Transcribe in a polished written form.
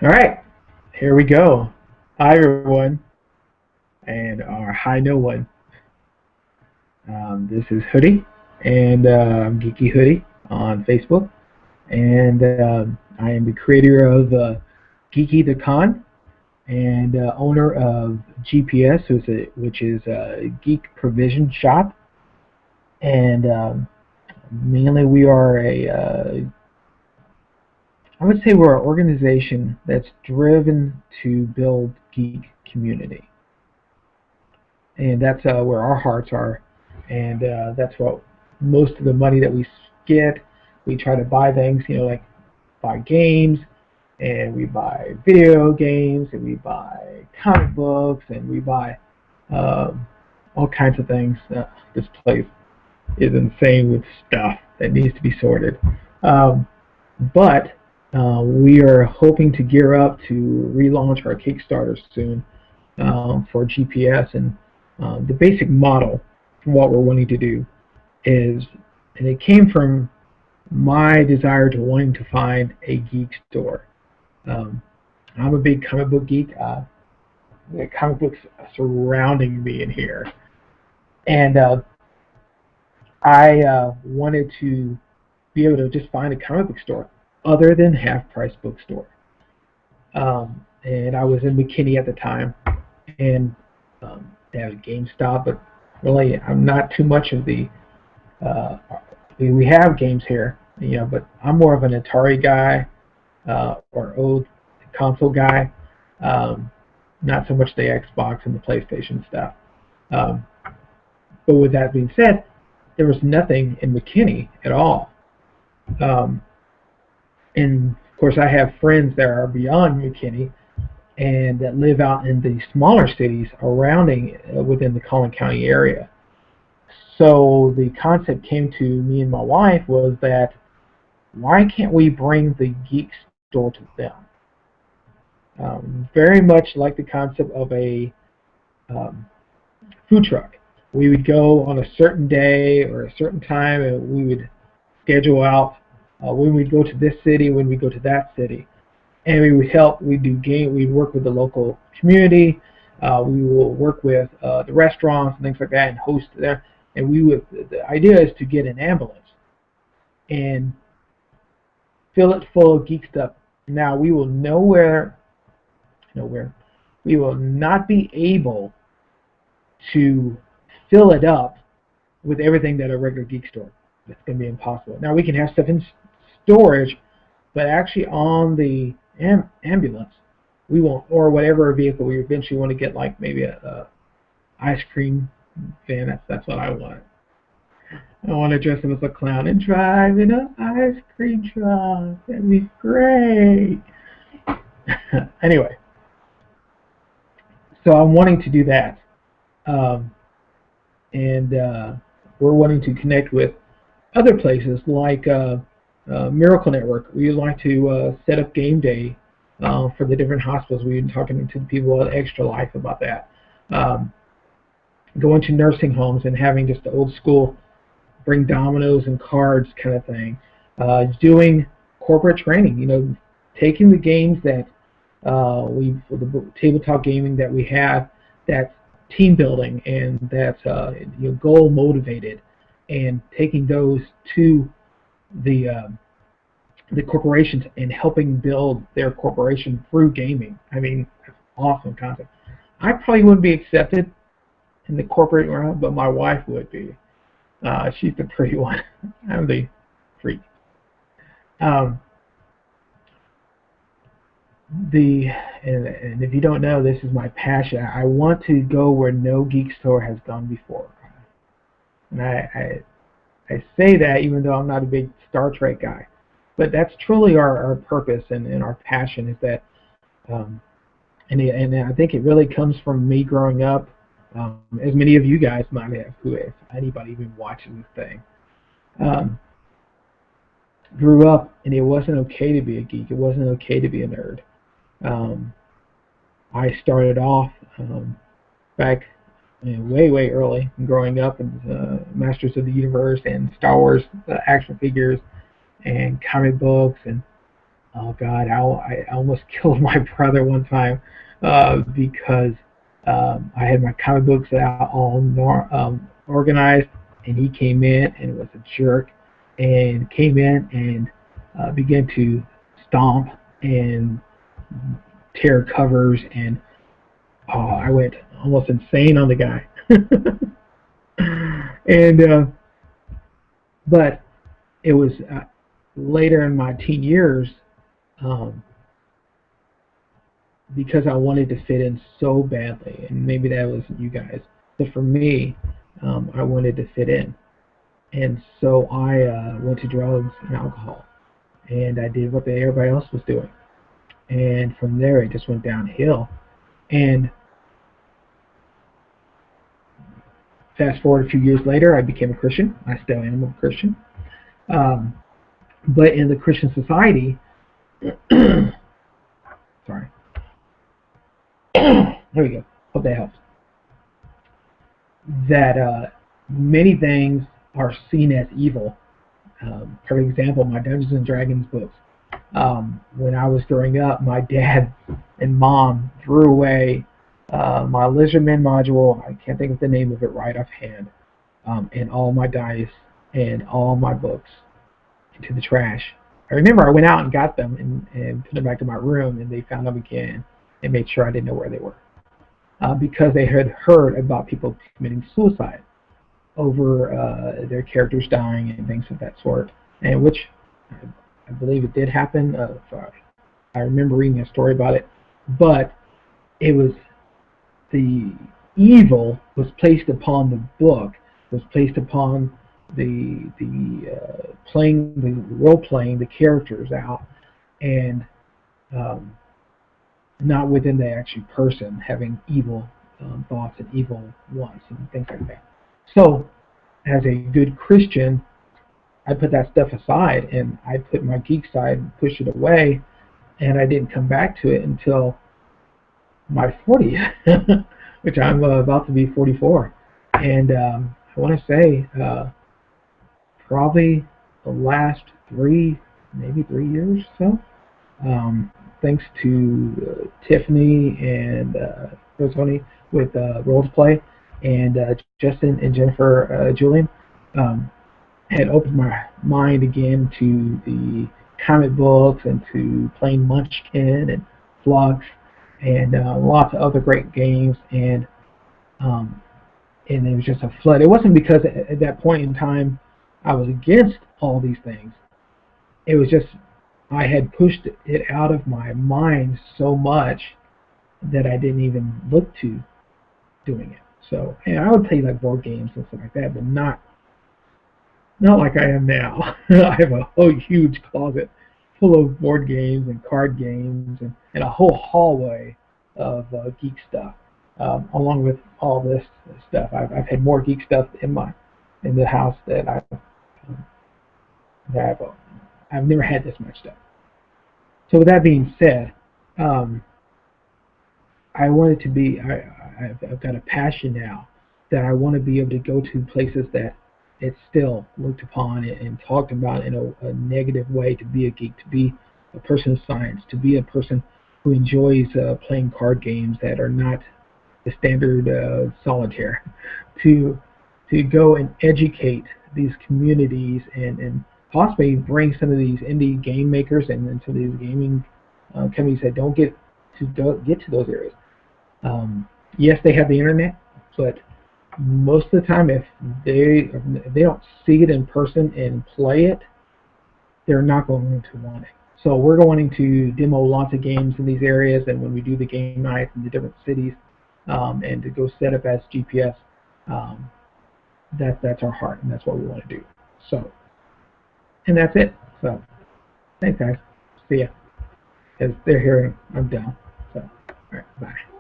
All right, here we go. Hi, everyone, and our hi, no one. This is Hoodie, and Geeky Hoodie on Facebook, and I am the creator of Geeky the Con and owner of GPS, which is a geek provision shop, and mainly we are I would say we're an organization that's driven to build geek community. And that's where our hearts are, and that's what most of the money that we get. We try to buy things, like buy games, and we buy video games, and we buy comic books, and we buy um, all kinds of things. This place is insane with stuff that needs to be sorted. Um, but we are hoping to gear up to relaunch our Kickstarter soon for GPS. And the basic model for what we're wanting to do is, and it came from my desire to wanting to find a geek store. Um, I'm a big comic book geek. The comic books surrounding me in here, and I wanted to be able to just find a comic book store other than Half Price Bookstore. And I was in McKinney at the time, and they have a GameStop, but really I'm not too much of the. Uh, we have games here, but I'm more of an Atari guy or old console guy, not so much the Xbox and the PlayStation stuff. Um, but with that being said, there was nothing in McKinney at all. Um, and of course, I have friends that are beyond McKinney and that live out in the smaller cities surrounding within the Collin County area. So the concept came to me and my wife was that why can't we bring the geek store to them? Very much like the concept of a um, food truck. We would go on a certain day or a certain time, and we would schedule out when we go to this city, when we go to that city, and we would help. We do game. We work with the local community. We will work with the restaurants and things like that, and host there. And we would. The idea is to get an ambulance and fill it full of geek stuff. Now we will nowhere. We will not be able to fill it up with everything that a regular geek store. That's going to be impossible. Now we can have stuff in storage, but actually on the ambulance, we won't, or whatever vehicle we eventually want to get, like maybe a ice cream van. That's what I want. I want to dress him as a clown and drive in an ice cream truck. That'd be great. Anyway, so I'm wanting to do that. Um, and we're wanting to connect with other places like Miracle Network. We would like to set up game day for the different hospitals. We've been talking to the people at Extra Life about that. Um, Going to nursing homes and having just the old school bring dominoes and cards kind of thing. Doing corporate training, taking the games that the tabletop gaming that we have, that's team building and that's goal motivated, and taking those to the corporations and helping build their corporation through gaming. I mean, that's an awesome concept. I probably wouldn't be accepted in the corporate world, but my wife would be. She's the pretty one. I'm the freak. Um, and if you don't know, this is my passion. I want to go where no geek store has gone before. And I say that even though I'm not a big Star Trek guy. But that's truly our purpose and our passion is that, and I think it really comes from me growing up, as many of you guys might have, who, if anybody even watching this thing, grew up and it wasn't okay to be a geek. It wasn't okay to be a nerd. I started off back way early, growing up, in Masters of the Universe and Star Wars action figures and comic books, and Oh God, I almost killed my brother one time because I had my comic books out all organized, and he came in and was a jerk, and came in and began to stomp and tear covers, and I went almost insane on the guy. and But it was later in my teen years, um, because I wanted to fit in so badly, and maybe that wasn't you guys, but for me, I wanted to fit in, and so I went to drugs and alcohol, and I did what everybody else was doing, and from there it just went downhill. And fast forward a few years later, I became a Christian. I still am a Christian, um, but in the Christian society, sorry, there we go. Hope that helps. That many things are seen as evil. For example, my Dungeons and Dragons books. When I was growing up, my dad and mom threw away my Lizardman module. I can't think of the name of it right offhand. And all my dice and all my books into the trash. I remember I went out and got them and put them back in my room, and they found them again and made sure I didn't know where they were. Because they had heard about people committing suicide over their characters dying and things of that sort, and which I believe it did happen. I remember reading a story about it, but it was the evil was placed upon the book, was placed upon the playing, the role playing the characters out, and um, not within the actual person having evil thoughts and evil wants and things like that. So, as a good Christian, I put that stuff aside and I put my geek side and pushed it away, and I didn't come back to it until my 40th, which I'm about to be 44. And I want to say probably the last maybe 3 years or so, thanks to Tiffany and Rosoni with Role to Play, and Justin and Jennifer Julian, um, had opened my mind again to the comic books and to playing Munchkin and Flux and lots of other great games. Um, and it was just a flood. It wasn't because at that point in time I was against all these things. It was just I had pushed it out of my mind so much that I didn't even look to doing it. So, and I would play like board games and stuff like that, but not like I am now. I have a whole huge closet full of board games and card games and a whole hallway of geek stuff, along with all this stuff. I've had more geek stuff in the house that I've never had this much stuff. So with that being said, um, I wanted to be. I've got a passion now that I want to be able to go to places that it's still looked upon and talked about in a negative way. To be a geek, to be a person of science, to be a person who enjoys playing card games that are not the standard solitaire, to go and educate these communities and possibly bring some of these indie game makers and some of these gaming companies that don't get to those areas. Yes, they have the internet, but most of the time, if they don't see it in person and play it, they're not going to want it. So we're going to demo lots of games in these areas, and when we do the game nights in the different cities, and to go set up as GPS, um, that's our heart, and that's what we want to do. So, and that's it. So, thanks guys. See ya. Because they're hearing I'm done. So, all right, bye.